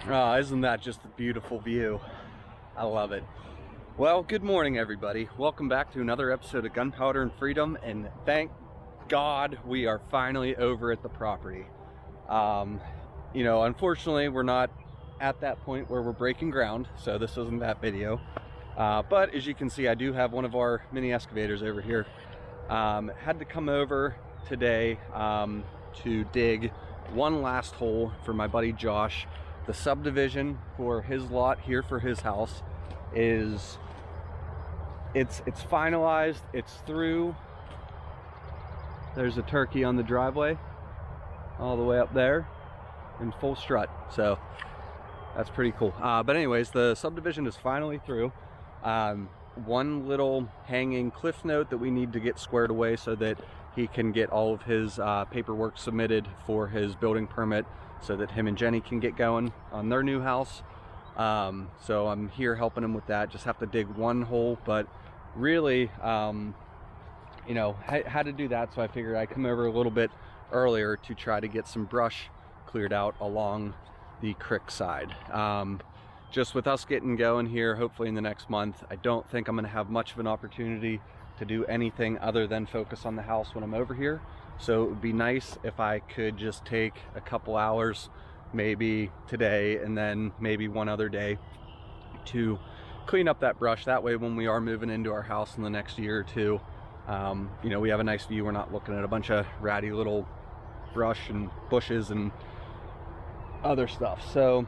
Oh, isn't that just a beautiful view? I love it. Well, good morning, everybody. Welcome back to another episode of Gunpowder and Freedom, and thank God we are finally over at the property. Unfortunately, we're not at that point where we're breaking ground, so this isn't that video. But as you can see, I do have one of our mini excavators over here. Had to come over today to dig one last hole for my buddy Josh. The subdivision for his lot here for his house is it's finalized, it's through. There's a turkey on the driveway all the way up there in full strut, so that's pretty cool. But anyways, the subdivision is finally through. One little hanging cliff note that we need to get squared away so that he can get all of his paperwork submitted for his building permit, so that him and Jenny can get going on their new house. So I'm here helping him with that. Just have to dig one hole, but really, had to do that, so I figured I'd come over a little bit earlier to try to get some brush cleared out along the creek side. Just with us getting going here, hopefully in the next month, I don't think I'm gonna have much of an opportunity to do anything other than focus on the house when I'm over here. So it would be nice if I could just take a couple hours, maybe today and then maybe one other day, to clean up that brush. That way when we are moving into our house in the next year or two, we have a nice view. We're not looking at a bunch of ratty little brush and bushes and other stuff. So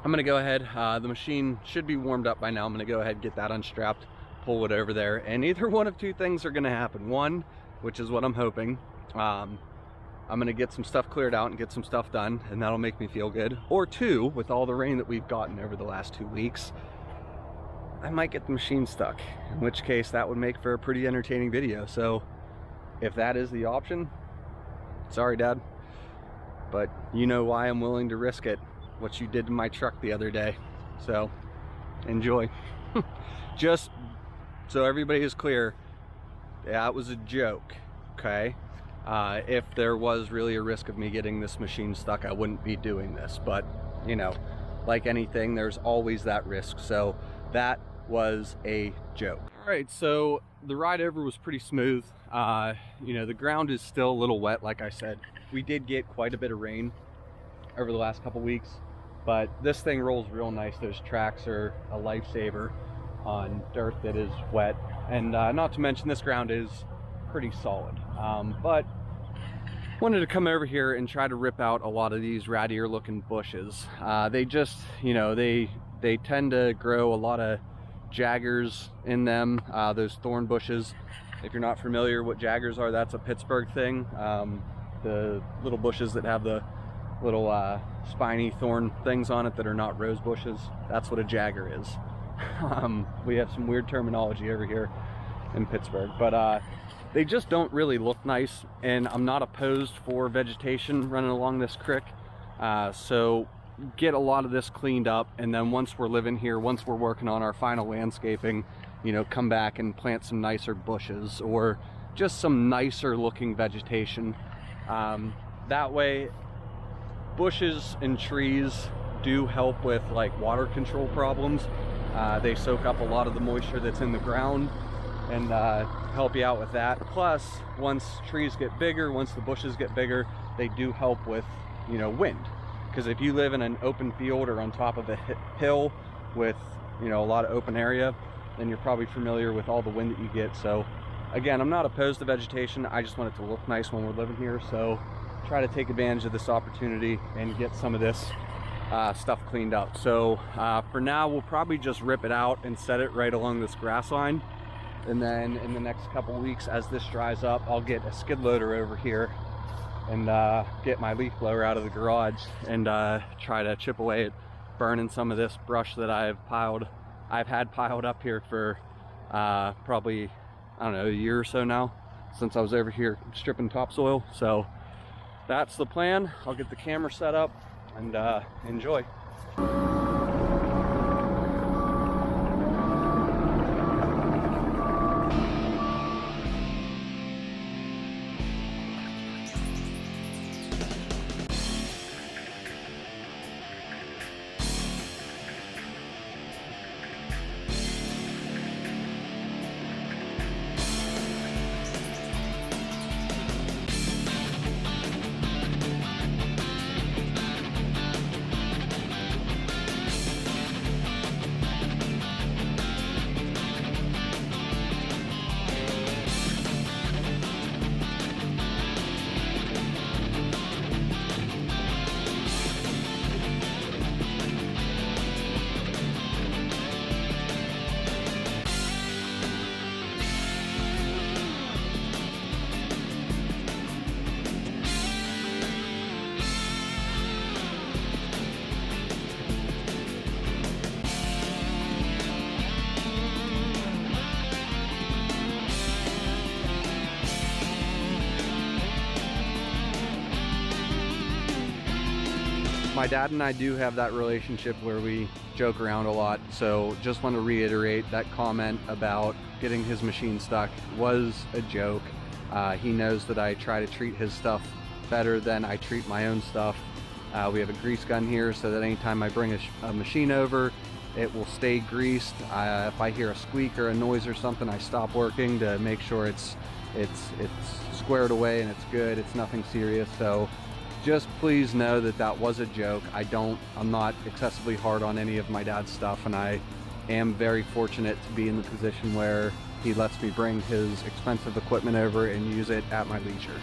I'm gonna go ahead, the machine should be warmed up by now. I'm gonna go ahead and get that unstrapped, pull it over there, and either one of two things are gonna happen. One, which is what I'm hoping, I'm gonna get some stuff cleared out and get some stuff done, and that'll make me feel good. Or two, with all the rain that we've gotten over the last 2 weeks, I might get the machine stuck, in which case that would make for a pretty entertaining video. So if that is the option, sorry Dad, but you know why I'm willing to risk it, what you did to my truck the other day. So enjoy. Just so everybody is clear, that was a joke, okay? If there was really a risk of me getting this machine stuck, I wouldn't be doing this. But, like anything, there's always that risk. So that was a joke. All right, so the ride over was pretty smooth. The ground is still a little wet, like I said. We did get quite a bit of rain over the last couple weeks, but this thing rolls real nice. Those tracks are a lifesaver on dirt that is wet. And not to mention, this ground is pretty solid. But wanted to come over here and try to rip out a lot of these rattier looking bushes. They just, they tend to grow a lot of jaggers in them, those thorn bushes. If you're not familiar what jaggers are, that's a Pittsburgh thing. The little bushes that have the little spiny thorn things on it that are not rose bushes, that's what a jagger is. We have some weird terminology over here in Pittsburgh, but they just don't really look nice, and I'm not opposed for vegetation running along this creek. So get a lot of this cleaned up, and then once we're living here, once we're working on our final landscaping, come back and plant some nicer bushes or just some nicer looking vegetation. That way, bushes and trees do help with like water control problems. They soak up a lot of the moisture that's in the ground and help you out with that. Plus, once trees get bigger, once the bushes get bigger, they do help with, wind. Because if you live in an open field or on top of a hill with, a lot of open area, then you're probably familiar with all the wind that you get. So again, I'm not opposed to vegetation. I just want it to look nice when we're living here. So try to take advantage of this opportunity and get some of this stuff cleaned up. So for now, we'll probably just rip it out and set it right along this grass line. And then in the next couple weeks, as this dries up, I'll get a skid loader over here and get my leaf blower out of the garage and try to chip away at burning some of this brush that I've had piled up here for probably, I don't know, a year or so now, since I was over here stripping topsoil. So that's the plan. I'll get the camera set up and enjoy. my dad and I do have that relationship where we joke around a lot, so just want to reiterate that comment about getting his machine stuck was a joke. He knows that I try to treat his stuff better than I treat my own stuff. We have a grease gun here so that anytime I bring a machine over, it will stay greased. If I hear a squeak or a noise or something, I stop working to make sure it's squared away and it's good. It's nothing serious. So just please know that that was a joke. I'm not excessively hard on any of my dad's stuff, and I am very fortunate to be in the position where he lets me bring his expensive equipment over and use it at my leisure.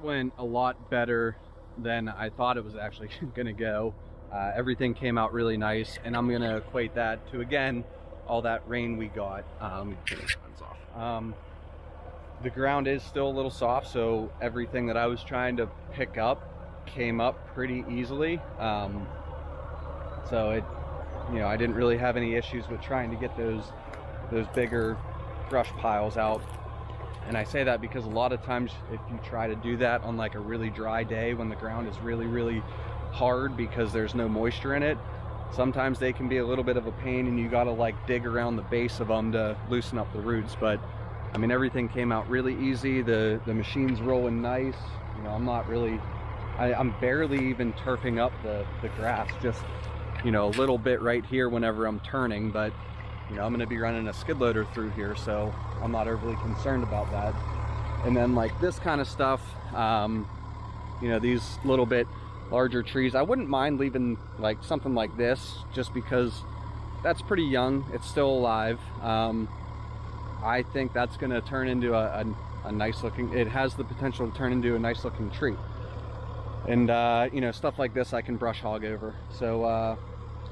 Went a lot better than I thought it was actually gonna go. Everything came out really nice, and I'm gonna equate that to, again, all that rain we got. The ground is still a little soft, so everything that I was trying to pick up came up pretty easily. So it, I didn't really have any issues with trying to get those bigger brush piles out. And I say that because a lot of times if you try to do that on like a really dry day when the ground is really, really hard because there's no moisture in it, sometimes they can be a little bit of a pain, and you got to like dig around the base of them to loosen up the roots. But I mean, everything came out really easy. The machine's rolling nice. I'm barely even turfing up the grass, just a little bit right here whenever I'm turning. But I'm going to be running a skid loader through here, so I'm not overly concerned about that. And then like this kind of stuff, these little bit larger trees, I wouldn't mind leaving like something like this, just because that's pretty young. It's still alive. I think that's going to turn into a nice looking, it has the potential to turn into a nice looking tree. And stuff like this I can brush hog over. So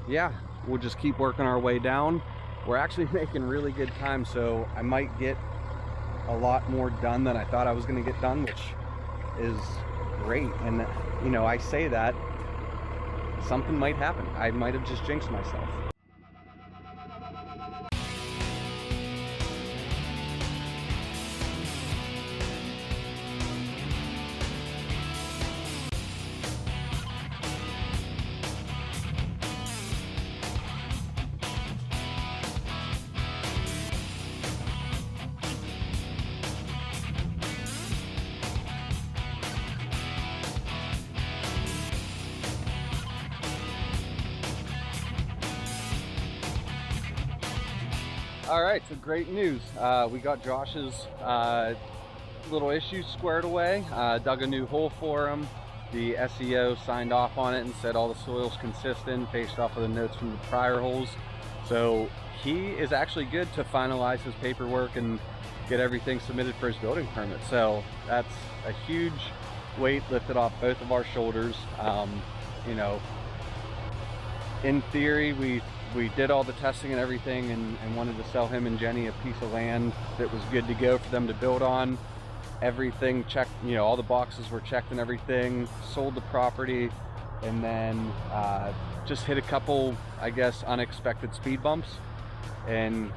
yeah, we'll just keep working our way down. We're actually making really good time, so I might get a lot more done than I thought I was going to get done, which is great. And I say that something might happen. I might have just jinxed myself. All right, so great news. We got Josh's little issues squared away. Dug a new hole for him. The SEO signed off on it and said all the soil's consistent based off of the notes from the prior holes. So he is actually good to finalize his paperwork and get everything submitted for his building permit. So that's a huge weight lifted off both of our shoulders. In theory, we did all the testing and everything, and wanted to sell him and Jenny a piece of land that was good to go for them to build on. everything checked, you know, all the boxes were checked and everything, sold the property, and then just hit a couple, I guess, unexpected speed bumps and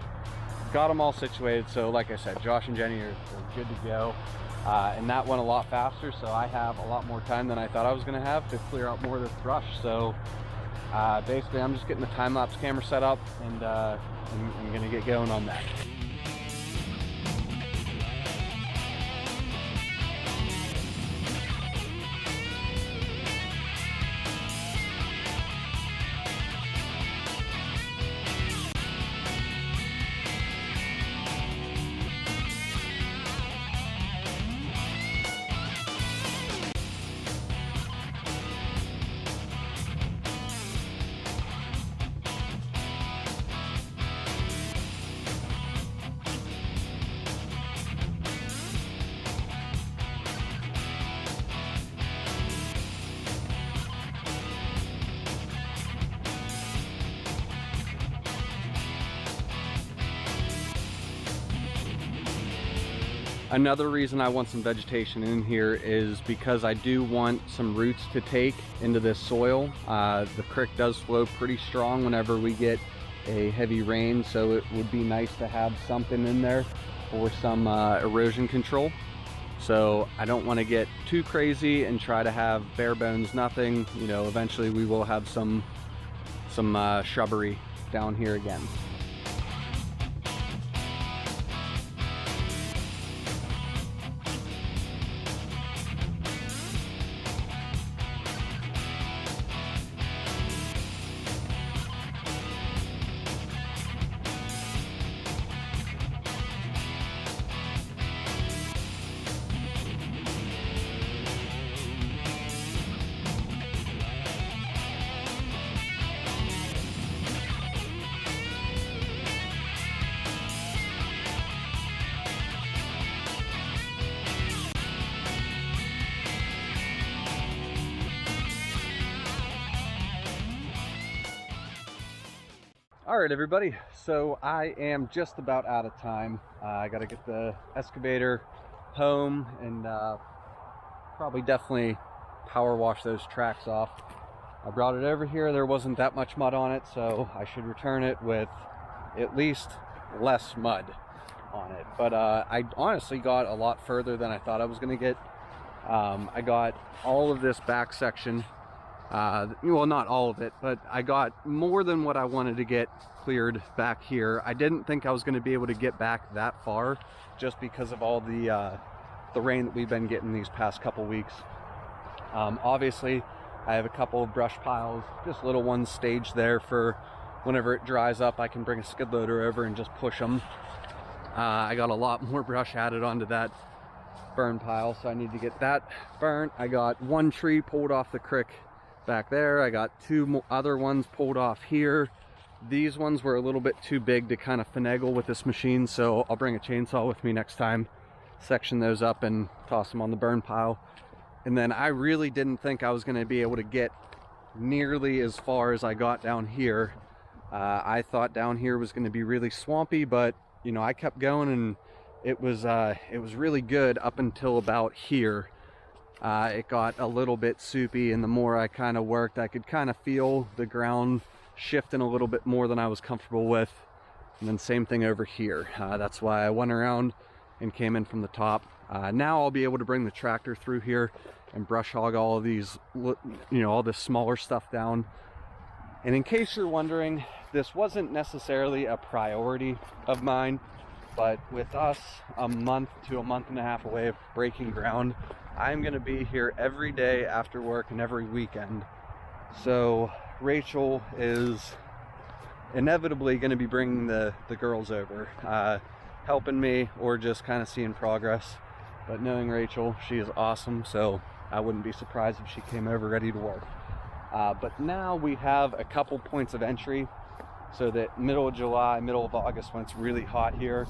got them all situated. So like I said, Josh and Jenny are good to go. And that went a lot faster, so I have a lot more time than I thought I was going to have to clear out more of this brush. So basically I'm just getting the time-lapse camera set up, and I'm going to get going on that. Another reason I want some vegetation in here is because I do want some roots to take into this soil. The creek does flow pretty strong whenever we get a heavy rain, so it would be nice to have something in there for some erosion control. So I don't want to get too crazy and try to have bare bones nothing. You know, eventually we will have some shrubbery down here again. All right, everybody, so I am just about out of time. I got to get the excavator home and probably definitely power wash those tracks off. I brought it over here. There wasn't that much mud on it, so I should return it with at least less mud on it. But I honestly got a lot further than I thought I was going to get. I got all of this back section. Well, not all of it, but I got more than what I wanted to get cleared back here. I didn't think I was going to be able to get back that far just because of all the rain that we've been getting these past couple weeks. Obviously, I have a couple of brush piles, just little ones staged there for whenever it dries up. I can bring a skid loader over and just push them. I got a lot more brush added onto that burn pile, so I need to get that burnt. I got one tree pulled off the creek back there. I got two other ones pulled off here. These ones were a little bit too big to kind of finagle with this machine, so I'll bring a chainsaw with me next time, section those up and toss them on the burn pile. And then I really didn't think I was going to be able to get nearly as far as I got down here. I thought down here was going to be really swampy, but you know, I kept going and it was really good up until about here. It got a little bit soupy, and the more I kind of worked, I could kind of feel the ground shifting a little bit more than I was comfortable with. And then same thing over here. That's why I went around and came in from the top. Now I'll be able to bring the tractor through here and brush hog all of these, you know, all this smaller stuff down. And in case you're wondering, this wasn't necessarily a priority of mine, but with us a month to a month and a half away of breaking ground, I'm going to be here every day after work and every weekend. So Rachel is inevitably going to be bringing the girls over, helping me or just kind of seeing progress. But knowing Rachel, she is awesome, so I wouldn't be surprised if she came over ready to work. But now we have a couple points of entry, so that middle of July, middle of August, when it's really hot here,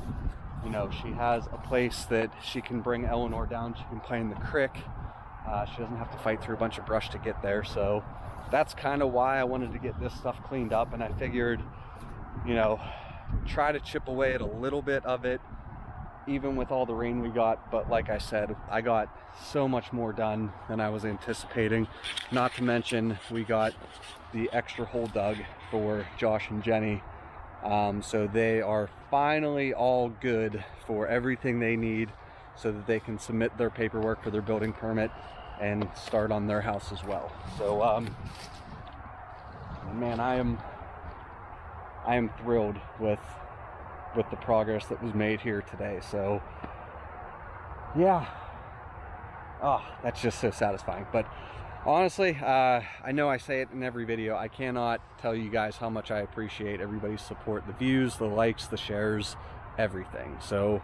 you know, she has a place that she can bring Eleanor down. She can play in the creek. She doesn't have to fight through a bunch of brush to get there. So that's kind of why I wanted to get this stuff cleaned up. And I figured, you know, try to chip away at a little bit of it even with all the rain we got. But like I said, I got so much more done than I was anticipating. Not to mention we got the extra hole dug for Josh and Jenny. So they are finally all good for everything they need so that they can submit their paperwork for their building permit and start on their house as well. So man, I am thrilled with the progress that was made here today. So yeah, oh, that's just so satisfying. But honestly, I know I say it in every video, I cannot tell you guys how much I appreciate everybody's support, the views, the likes, the shares, everything. So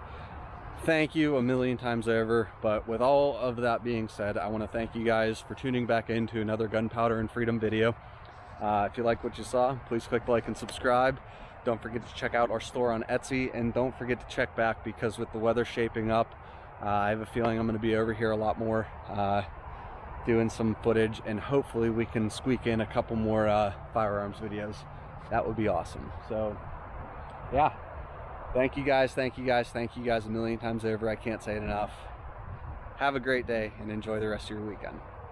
thank you a million times over. But with all of that being said, I want to thank you guys for tuning back into another Gunpowder and Freedom video. If you like what you saw, please click like and subscribe. Don't forget to check out our store on Etsy, and don't forget to check back, because with the weather shaping up, I have a feeling I'm going to be over here a lot more, doing some footage, and hopefully we can squeak in a couple more firearms videos. That would be awesome. So yeah, thank you guys, thank you guys, thank you guys a million times over. I can't say it enough. Have a great day and enjoy the rest of your weekend.